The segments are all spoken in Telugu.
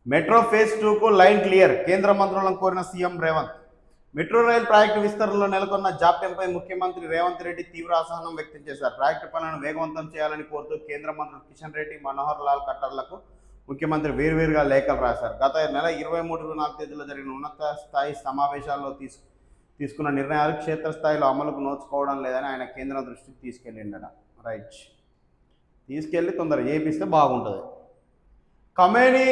మెట్రో ఫేజ్ 2 కు లైన్ క్లియర్, కేంద్ర మంత్రులను కోరిన CM Revanth. Metro rail project విస్తరణలో నెలకొన్న జాప్యంపై ముఖ్యమంత్రి రేవంత్ రెడ్డి తీవ్ర అసహనం వ్యక్తం చేశారు. ప్రాజెక్టు పనులను వేగవంతం చేయాలని కోరుతూ కేంద్ర మంత్రులు కిషన్ రెడ్డి, మనోహర్ లాల్ ఖట్టర్లకు ముఖ్యమంత్రి వేర్వేరుగా లేఖలు రాశారు. గత నెల 23-24 తేదీలో జరిగిన ఉన్నత స్థాయి సమావేశాల్లో తీసుకున్న నిర్ణయాలు క్షేత్రస్థాయిలో అమలుకు నోచుకోవడం లేదని ఆయన కేంద్రం దృష్టికి తీసుకెళ్ళిండట. రైట్, తీసుకెళ్ళి తొందర చేపిస్తే బాగుంటుంది. ఖమేనీ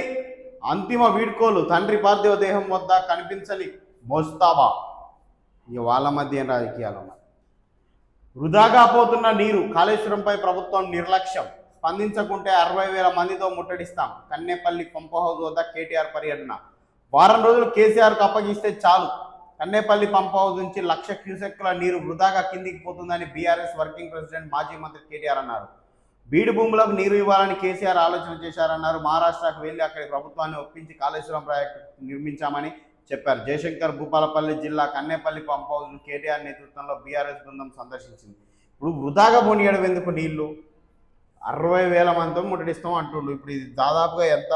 అంతిమ వీడ్కోలు, తండ్రి పార్థివ దేహం వద్ద కనిపించని మోస్తాబా. ఇక వాళ్ళ మధ్య రాజకీయాలు ఉన్నాయి. వృధాగా పోతున్న నీరు, కాళేశ్వరంపై ప్రభుత్వం నిర్లక్ష్యం, స్పందించకుంటే 60,000 మందితో ముట్టడిస్తాం. కన్నేపల్లి పంప్ హౌస్ వద్ద కేటీఆర్ పర్యటన. వారం రోజులు కేసీఆర్కు అప్పగిస్తే చాలు. కన్నేపల్లి పంప్ హౌస్ నుంచి 1,00,000 క్యూసెక్కుల నీరు వృధాగా కిందికి పోతుందని బీఆర్ఎస్ వర్కింగ్ ప్రెసిడెంట్ మాజీ మంత్రి కేటీఆర్ అన్నారు. బీడు భూములకు నీరు ఇవ్వాలని కేసీఆర్ ఆలోచన చేశారన్నారు. మహారాష్ట్రకు వెళ్లి అక్కడి ప్రభుత్వాన్ని ఒప్పించి కాళేశ్వరం ప్రాజెక్టు నిర్మించామని చెప్పారు. జయశంకర్ భూపాలపల్లి జిల్లా కన్నేపల్లి పంప్ హౌస్ను కేటీఆర్ నేతృత్వంలో బీఆర్ఎస్ బృందం సందర్శించింది. ఇప్పుడు వృధాగా పోనీయడం ఎందుకు? నీళ్లు 60,000 మందితో ముట్టడిస్తాం అంటుండు. ఇప్పుడు ఇది దాదాపుగా ఎంత?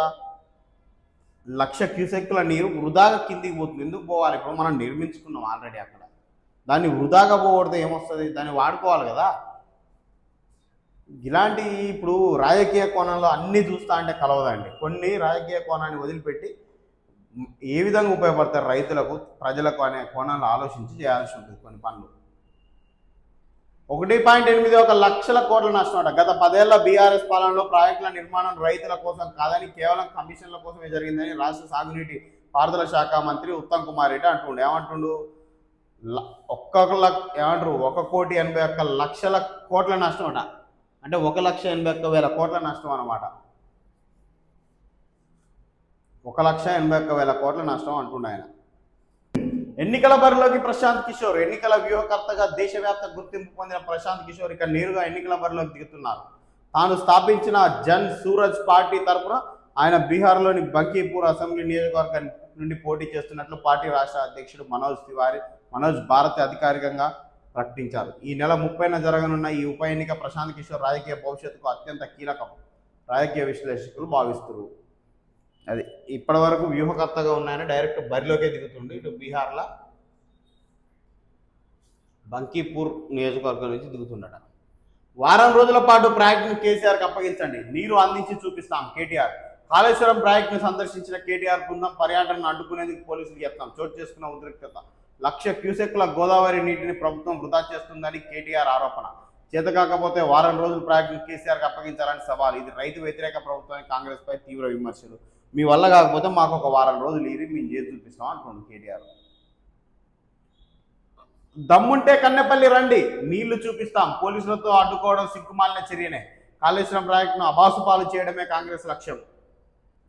1,00,000 క్యూసెక్కుల నీరు వృధాగా కిందికి పోతుంది. ఎందుకు పోవాలి? ఇప్పుడు మనం నిర్మించుకున్నాం ఆల్రెడీ అక్కడ. దాన్ని వృధాగా పోగొడితే ఏమొస్తుంది? దాన్ని వాడుకోవాలి కదా. ఇలాంటి ఇప్పుడు రాజకీయ కోణంలో అన్నీ చూస్తా అంటే కలవదండి. కొన్ని రాజకీయ కోణాన్ని వదిలిపెట్టి ఏ విధంగా ఉపయోగపడతారు రైతులకు, ప్రజలకు అనే కోణంలో ఆలోచించి చేయాల్సి ఉంటుంది కొన్ని పనులు. 1.81 లక్షల కోట్ల నష్టం అట. గత 10 ఏళ్ల బీఆర్ఎస్ పాలనలో ప్రాజెక్టుల నిర్మాణం రైతుల కోసం కాదని కేవలం కమిషన్ల కోసమే జరిగిందని రాష్ట్ర సాగునీటి పారుదల శాఖ మంత్రి ఉత్తమ్ కుమార్ రెడ్డి అంటుండు. ఏమంటుండు? 1,81,00,000 కోట్ల నష్టం అట. అంటే 1,81,000 కోట్ల నష్టం అన్నమాట. 1,81,000 కోట్ల నష్టం అంటుండ ఆయన. ఎన్నికల బరిలోకి ప్రశాంత్ కిషోర్. ఎన్నికల వ్యూహకర్తగా దేశవ్యాప్త గుర్తింపు పొందిన ప్రశాంత్ కిషోర్ ఇక నేరుగా ఎన్నికల బరిలోకి దిగుతున్నారు. తాను స్థాపించిన జన్ సూరజ్ పార్టీ తరఫున ఆయన బీహార్లోని బంకీపూర్ అసెంబ్లీ నియోజకవర్గం నుండి పోటీ చేస్తున్నట్లు పార్టీ రాష్ట్ర అధ్యక్షుడు మనోజ్ భారతి అధికారికంగా ప్రకటించారు. ఈ నెల 30న జరగనున్న ఈ ఉప ఎన్నిక ప్రశాంత్ కిషోర్ రాజకీయ భవిష్యత్తుకు అత్యంత కీలకం రాజకీయ విశ్లేషకులు భావిస్తున్నారు. అది ఇప్పటి వరకు వ్యూహకర్తగా ఉన్నాయని డైరెక్ట్ బరిలోకే దిగుతుండే. ఇటు బీహార్లో బంకీపూర్ నియోజకవర్గం నుంచి దిగుతుండట. వారం రోజుల పాటు ప్రాజెక్టును కేసీఆర్కి అప్పగించండి, నీరు అందించి చూపిస్తాం కేటీఆర్. కాళేశ్వరం ప్రాజెక్టును సందర్శించిన కేటీఆర్ బృందం పర్యటనను అడ్డుకునేందుకు పోలీసులు యత్నం. చోటు చేసుకున్న ఉద్రిక్తత. 1,00,000 క్యూసెక్కుల గోదావరి నీటిని ప్రభుత్వం వృధా చేస్తుందని కేటీఆర్ ఆరోపణ. చేత కాకపోతే వారం రోజుల ప్రాజెక్టును కేసీఆర్కి అప్పగించాలని సవాల్. ఇది రైతు వ్యతిరేక ప్రభుత్వానికి కాంగ్రెస్ పై తీవ్ర విమర్శలు. మీ వల్ల కాకపోతే మాకు ఒక వారం రోజులు మేము చేసి చూపిస్తాం అంటున్నాడు కేటీఆర్. దమ్ముంటే కన్నెపల్లి రండి, నీళ్లు చూపిస్తాం. పోలీసులతో అడ్డుకోవడం సిగ్గుమాలిన చర్యనే. కాళేశ్వరం ప్రాజెక్టును అబాసుపాలు చేయడమే కాంగ్రెస్ లక్ష్యం.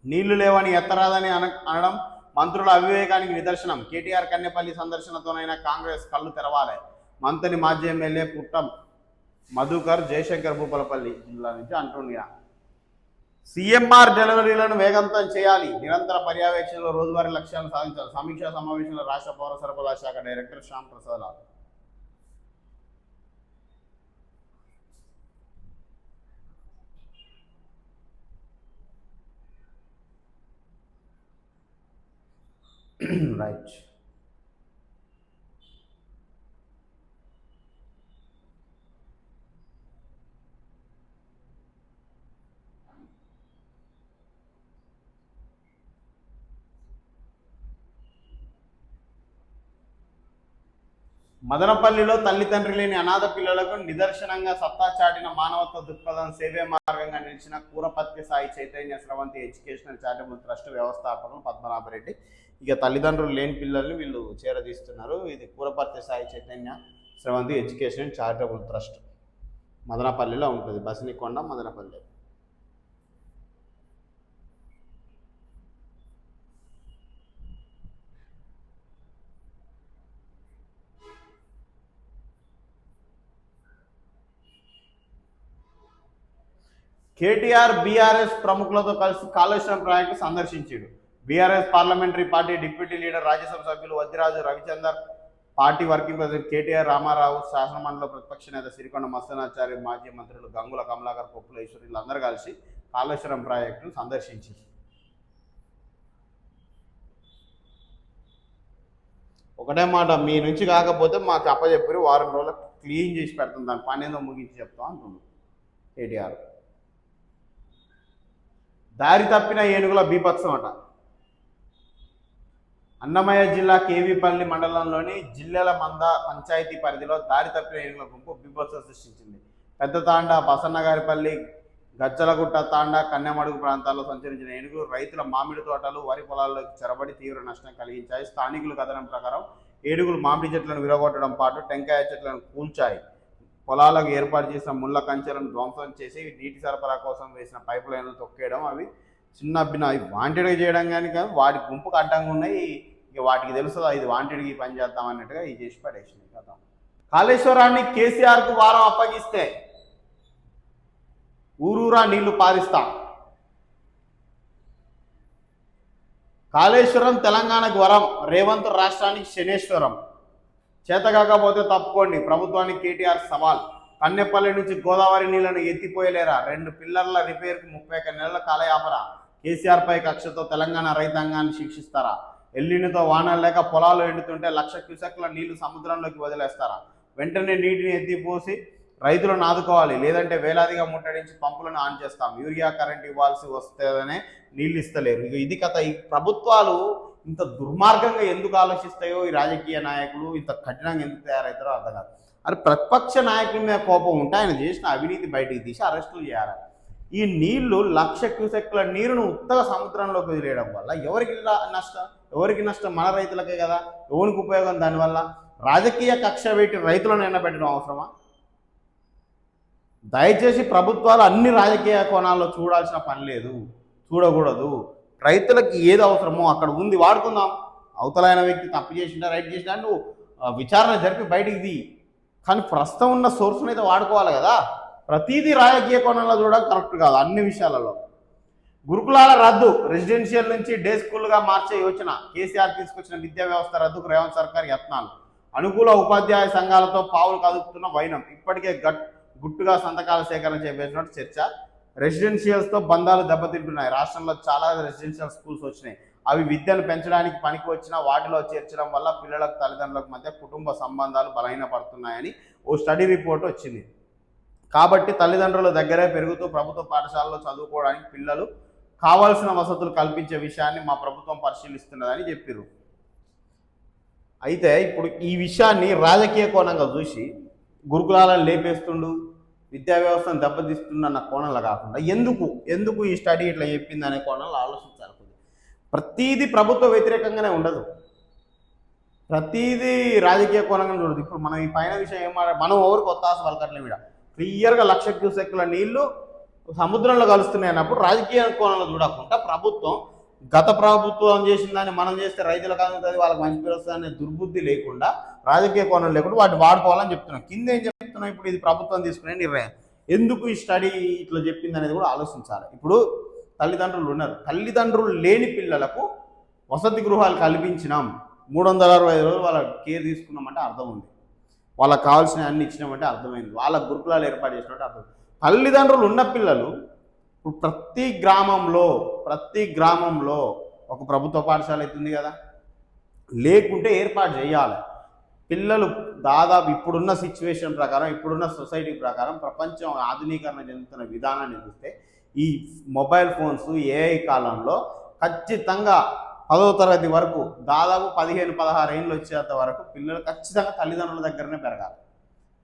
నీళ్లు లేవని ఎత్తరాదని అనడం మంత్రుల అవివేకానికి నిదర్శనం. కేటీఆర్ కన్నెపల్లి సందర్శనతోనైనా కాంగ్రెస్ కళ్ళు తెరవాలి. మంత్రి మాజీ ఎమ్మెల్యే పుట్టం మధుకర్ జయశంకర్ భూపాలపల్లి జిల్లా నుంచి అంటుండగా సీఎంఆర్ డెలివరీలను వేగవంతం చేయాలి, నిరంతర పర్యవేక్షణలో రోజువారీ లక్ష్యాలను సాధించాలి. సమీక్షా సమావేశంలో రాష్ట్ర పౌర సరఫరాల శాఖ డైరెక్టర్ శ్యామ్ ప్రసాద్ లాల్. రైట్, మదనపల్లిలో తల్లిదండ్రి లేని అనాథ పిల్లలకు నిదర్శనంగా సత్తా చాటిన మానవత్వ దృక్పథం సేవే మార్గంగా నిలిచిన Kurapathi Sai Chaitanya Sravanthi educational charitable trust వ్యవస్థాపకులు పద్మనాభరెడ్డి. ఇక తల్లిదండ్రులు లేని పిల్లల్ని వీళ్ళు చేరదీస్తున్నారు. ఇది Kurapathi Sai Chaitanya Sravanthi educational charitable trust మదనపల్లిలో ఉంటుంది. బసినికొండ, మదనపల్లి. కేటీఆర్ బీఆర్ఎస్ ప్రముఖులతో కలిసి కాళేశ్వరం ప్రాజెక్టు సందర్శించాడు. BRS parliamentary party deputy leader, Rajya Sabha సభ్యులు Vaddiraju Ravichander, party working president KTR Rama Rao, శాసనమండలిలో ప్రతిపక్ష నేత సిరికొండ మస్తనాచారి, మాజీ మంత్రులు గంగుల కమలాకర్, పొప్పుల ఈశ్వర్ వీళ్ళందరూ కలిసి కాళేశ్వరం ప్రాజెక్టును సందర్శించారు. ఒకటే మాట, మీ నుంచి కాకపోతే మాకు అప్పచెప్పి వారం రోజులు క్లీన్ చేసి పెడతాం, దాని పని ఏదో ముగించి చెప్తాం అంటున్నాడు కేటీఆర్. దారి తప్పిన ఏనుగుల బీభత్సం అట. అన్నమయ్య జిల్లా కేవీపల్లి మండలంలోని జిల్లెల మంద పంచాయతీ పరిధిలో దారి తప్పిన ఏనుగుల గుంపు బీభత్సం సృష్టించింది. పెద్ద తాండ, బసన్నగారిపల్లి, గజ్జలగుట్ట తాండా, కన్నెమడుగు ప్రాంతాల్లో సంచరించిన ఏనుగులు రైతుల మామిడి తోటలు, వరి పొలాల్లోకి చొరబడి తీవ్ర నష్టం కలిగించాయి. స్థానికుల కథనం ప్రకారం ఏనుగులు మామిడి చెట్లను విరగొట్టడం పాటు టెంకాయ చెట్లను కూల్చాయి. పొలాలకు ఏర్పాటు చేసిన ముళ్ళ కంచెలను ధ్వంసం చేసి నీటి సరఫరా కోసం వేసిన పైపు లైన్లు తొక్కేయడం, అవి చిన్న అవి వాంటెడ్గా చేయడం కానీ కాదు, వాటి గుంపుకు అడ్డంగా ఉన్నాయి. ఇక వాటికి తెలుస్తుందా ఇది వాంటెడ్కి పని చేద్దాం అన్నట్టుగా ఇది చేసి పడేసింది కదా. కాళేశ్వరాన్ని కేసీఆర్కు వారం అప్పగిస్తే ఊరూరా నీళ్లు పారిస్తా. కాళేశ్వరం తెలంగాణకు వరం, రేవంత్ రాష్ట్రానికి శనేశ్వరం. చేతకాకపోతే తప్పుకోండి, ప్రభుత్వానికి కేటీఆర్ సవాల్. కన్నెపల్లి నుంచి గోదావరి నీళ్లను ఎత్తిపోయలేరా? 2 పిల్లర్ల రిపేర్కు 31 నెలల కాలయాపన. కేసీఆర్ పై కక్షతో తెలంగాణ రైతాంగాన్ని శిక్షిస్తారా? ఎల్లినితో వానలు లేక పొలాలు ఎండుతుంటే 1,00,000 క్యూసెక్ల నీళ్లు సముద్రంలోకి వదిలేస్తారా? వెంటనే నీటిని ఎత్తిపోసి రైతులను ఆదుకోవాలి, లేదంటే వేలాదిగా ముట్టడించి పంపులను ఆన్ చేస్తాం. యూరియా కరెంట్ ఇవ్వాల్సి వస్తేనే నీళ్ళు ఇస్తలేరు. ఇక ఇది కథ. ఈ ప్రభుత్వాలు ఇంత దుర్మార్గంగా ఎందుకు ఆలోచిస్తాయో, ఈ రాజకీయ నాయకులు ఇంత కఠినంగా ఎందుకు తయారవుతారో అర్థం కాదు. అది ప్రతిపక్ష నాయకుల మీద కోపం ఉంటే ఆయన చేసిన అవినీతి బయటికి తీసి అరెస్టులు చేయాలి. ఈ నీళ్లు 1,00,000 క్యూసెక్ల నీరును ఉత్తగా సముద్రంలోకి వదిలేయడం వల్ల ఎవరికి నష్టం? మన రైతులకే కదా. ఎవరికి ఉపయోగం దానివల్ల? రాజకీయ కక్ష పెట్టి రైతులను ఎండబెట్టడం అవసరమా? దయచేసి ప్రభుత్వాలు అన్ని రాజకీయ కోణాల్లో చూడాల్సిన పని లేదు, చూడకూడదు. రైతులకి ఏది అవసరమో అక్కడ ఉంది, వాడుకుందాం. అవతలైన వ్యక్తి తప్పు చేసినా రైట్ చేసినా నువ్వు విచారణ జరిపి బయటికి ది. కానీ ప్రస్తుతం ఉన్న సోర్స్ని అయితే వాడుకోవాలి కదా. ప్రతిదీ రాజకీయ కోణంలో చూడడం కరెక్ట్ కాదు అన్ని విషయాలలో. గురుకులాల రద్దు, రెసిడెన్షియల్ నుంచి డే స్కూల్గా మార్చే యోచన. కేసీఆర్ తీసుకొచ్చిన విద్యా వ్యవస్థ రద్దుకు రేవంత్ సర్కార్ యత్నాలు. అనుకూల ఉపాధ్యాయ సంఘాలతో పావులు కదుపుతున్న వైనం. ఇప్పటికే గుట్టుగా సంతకాల సేకరణ చేపట్టినట్టు చర్చ. రెసిడెన్షియల్స్తో బంధాలు దెబ్బతింటున్నాయి. రాష్ట్రంలో చాలా రెసిడెన్షియల్ స్కూల్స్ వచ్చినాయి. అవి విద్యను పెంచడానికి పనికి వచ్చినా వాటిలో చేర్చడం వల్ల పిల్లలకు తల్లిదండ్రులకు మధ్య కుటుంబ సంబంధాలు బలహీనపడుతున్నాయని ఓ స్టడీ రిపోర్ట్ వచ్చింది. కాబట్టి తల్లిదండ్రుల దగ్గరే పెరుగుతూ ప్రభుత్వ పాఠశాలలో చదువుకోవడానికి పిల్లలు కావాల్సిన వసతులు కల్పించే విషయాన్ని మా ప్రభుత్వం పరిశీలిస్తున్నదని చెప్పారు. అయితే ఇప్పుడు ఈ విషయాన్ని రాజకీయ కోణంగా చూసి గురుకులాలను లేపేస్తుండు, విద్యా వ్యవస్థను దెబ్బతీస్తుండన్న కోణంలో కాకుండా ఎందుకు ఈ స్టడీ ఇట్లా చెప్పింది అనే కోణంలో ఆలోచించాలి. ప్రతీది ప్రభుత్వ వ్యతిరేకంగానే ఉండదు, ప్రతీది రాజకీయ కోణంగా చూడదు. ఇప్పుడు మనం ఈ పైన విషయం మనం ఎవరికి ఒత్తాస పలకట్లేదు. ఇక్కడ క్లియర్గా 1,00,000 క్యూసెక్ల నీళ్లు సముద్రంలో కలుస్తున్నాయి అన్నప్పుడు రాజకీయ కోణంలో చూడకుండా ప్రభుత్వం గత ప్రభుత్వం చేసిన దాన్ని మనం చేస్తే రైతులకు అందుతుంది, వాళ్ళకి మంచి పేరు వస్తుంది అనే దుర్బుద్ధి లేకుండా, రాజకీయ కోణం లేకుండా వాటిని వాడుకోవాలని చెప్తున్నాం. కింద ఏం చెప్తున్నాం? ఇప్పుడు ఇది ప్రభుత్వం తీసుకునే నిర్ణయం. ఎందుకు ఈ స్టడీ ఇట్లా చెప్పింది అనేది కూడా ఆలోచించాలి. ఇప్పుడు తల్లిదండ్రులు ఉన్నారు, తల్లిదండ్రులు లేని పిల్లలకు వసతి గృహాలు కల్పించినాం, 365 రోజులు వాళ్ళ కేర్ తీసుకున్నామంటే అర్థం ఉంది, వాళ్ళకి కావాల్సిన అన్ని ఇచ్చినామంటే అర్థమైంది, వాళ్ళ గురుకులాలు ఏర్పాటు చేసినట్టు అర్థం. తల్లిదండ్రులు ఉన్న పిల్లలు ఇప్పుడు ప్రతి గ్రామంలో ఒక ప్రభుత్వ పాఠశాల అవుతుంది కదా, లేకుంటే ఏర్పాటు చేయాలి. పిల్లలు దాదాపు ఇప్పుడున్న సిచ్యువేషన్ ప్రకారం, ఇప్పుడున్న సొసైటీ ప్రకారం, ప్రపంచం ఆధునీకరణ చెందుతున్న విధానాన్ని చూస్తే ఈ మొబైల్ ఫోన్స్ ఏఐ కాలంలో ఖచ్చితంగా 10వ తరగతి వరకు దాదాపు 15-16 ఏళ్ళు వచ్చేంత వరకు పిల్లలు ఖచ్చితంగా తల్లిదండ్రుల దగ్గరనే పెరగాలి.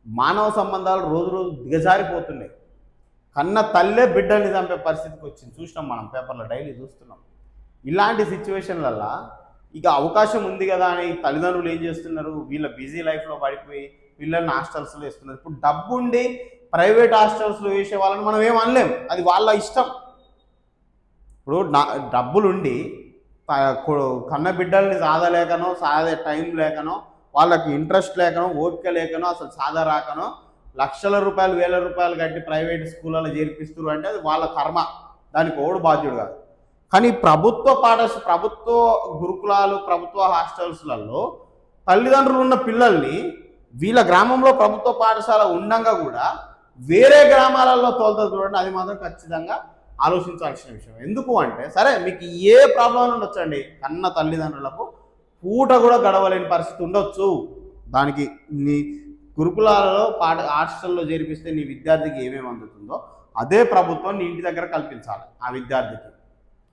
మానవ సంబంధాలు రోజు రోజు దిగజారిపోతున్నాయి. కన్న తల్లే బిడ్డల్ని చంపే పరిస్థితికి వచ్చింది. చూసినాం, మనం పేపర్లో డైలీ చూస్తున్నాం. ఇలాంటి సిచ్యువేషన్లల్లో ఇక అవకాశం ఉంది కదా అని తల్లిదండ్రులు ఏం చేస్తున్నారు, వీళ్ళ బిజీ లైఫ్లో పడిపోయి పిల్లల్ని హాస్టల్స్లో వేస్తున్నారు. ఇప్పుడు డబ్బు ఉండి ప్రైవేట్ హాస్టల్స్లో వేసే వాళ్ళని మనం ఏం అనలేం, అది వాళ్ళ ఇష్టం. ఇప్పుడు డబ్బులుండి కన్న బిడ్డల్ని సాధలేకనో, సాధే టైం లేకనో, వాళ్ళకి ఇంట్రెస్ట్ లేకనో, ఓపిక లేకనో, అసలు సాధరాకనో లక్షల రూపాయలు 1000 రూపాయలు కట్టి ప్రైవేట్ స్కూళ్ళలో చేర్పిస్తారు అంటే అది వాళ్ళ కర్మ, దానికి ఓడు బాధ్యుడు కాదు. కానీ ప్రభుత్వ గురుకులాలు, ప్రభుత్వ హాస్టల్స్లలో తల్లిదండ్రులు ఉన్న పిల్లల్ని వీళ్ళ గ్రామంలో ప్రభుత్వ పాఠశాల ఉండగా కూడా వేరే గ్రామాలలో తోలుతా చూడండి, అది మాత్రం ఖచ్చితంగా ఆలోచించాల్సిన విషయం. ఎందుకు అంటే, సరే మీకు ఏ ప్రాబ్లం ఉండొచ్చండి, కన్న తల్లిదండ్రులకు పూట కూడా గడవలేని పరిస్థితి ఉండొచ్చు. దానికి నీ గురుకులాలలో హాస్టల్లో చేర్పిస్తే నీ విద్యార్థికి ఏమేమి అందుతుందో అదే ప్రభుత్వం నీ ఇంటి దగ్గర కల్పించాలి ఆ విద్యార్థికి.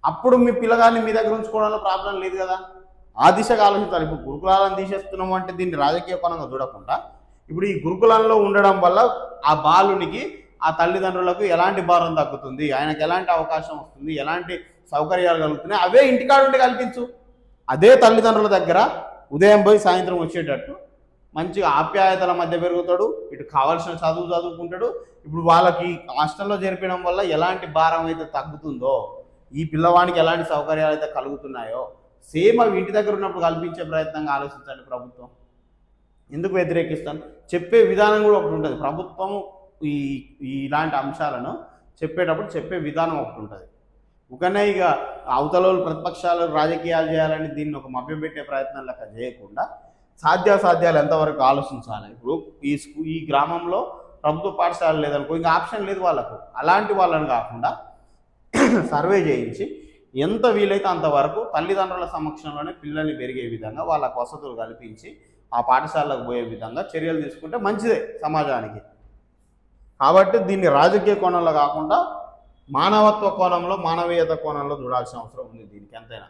అప్పుడు మీ పిల్లగాన్ని మీ దగ్గర ఉంచుకోవడంలో ప్రాబ్లం లేదు కదా. ఆ దిశగా ఆలోచించాలి. ఇప్పుడు గురుకులాలను తీసేస్తున్నాము అంటే దీన్ని రాజకీయ పరంగా చూడకుండా ఇప్పుడు ఈ గురుకులంలో ఉండడం వల్ల ఆ బాలునికి ఆ తల్లిదండ్రులకు ఎలాంటి భారం తగ్గుతుంది, ఆయనకు ఎలాంటి అవకాశం వస్తుంది, ఎలాంటి సౌకర్యాలు కలుగుతున్నాయి అవే ఇంటికాడ ఉండి కల్పించు. అదే తల్లిదండ్రుల దగ్గర ఉదయం పోయి సాయంత్రం వచ్చేటట్టు మంచిగా ఆప్యాయతల మధ్య పెరుగుతాడు, ఇటు కావాల్సిన చదువు చదువుకుంటాడు. ఇప్పుడు వాళ్ళకి హాస్టల్లో చేర్పడం వల్ల ఎలాంటి భారం అయితే తగ్గుతుందో, ఈ పిల్లవానికి ఎలాంటి సౌకర్యాలు అయితే కలుగుతున్నాయో సేమ్ అవి ఇంటి దగ్గర ఉన్నప్పుడు కల్పించే ప్రయత్నంగా ఆలోచించండి ప్రభుత్వం. ఎందుకు వ్యతిరేకిస్తాను? చెప్పే విధానం కూడా ఒకటి ఉంటుంది. ప్రభుత్వం ఈ ఇలాంటి అంశాలను చెప్పేటప్పుడు చెప్పే విధానం ఒకటి ఉంటుంది. ఒకనే ఇక అవతల ప్రతిపక్షాలు రాజకీయాలు చేయాలని దీన్ని ఒక మభ్యపెట్టే ప్రయత్నం లెక్క చేయకుండా సాధ్యాసాధ్యాలు ఎంతవరకు ఆలోచించాలి. ఇప్పుడు ఈ గ్రామంలో ప్రభుత్వ పాఠశాల లేదనుకో, ఇంకా ఆప్షన్ లేదు వాళ్ళకు. అలాంటి వాళ్ళని కాకుండా సర్వే చేయించి ఎంత వీలైతే అంతవరకు తల్లిదండ్రుల సమక్షంలోనే పిల్లల్ని పెరిగే విధంగా వాళ్ళకు వసతులు కల్పించి ఆ పాఠశాలకు పోయే విధంగా చర్యలు తీసుకుంటే మంచిదే సమాజానికి. కాబట్టి దీన్ని రాజకీయ కోణంలో కాకుండా మానవత్వ కోణంలో, మానవీయత కోణంలో చూడాల్సిన అవసరం ఉంది దీనికి ఎంతైనా.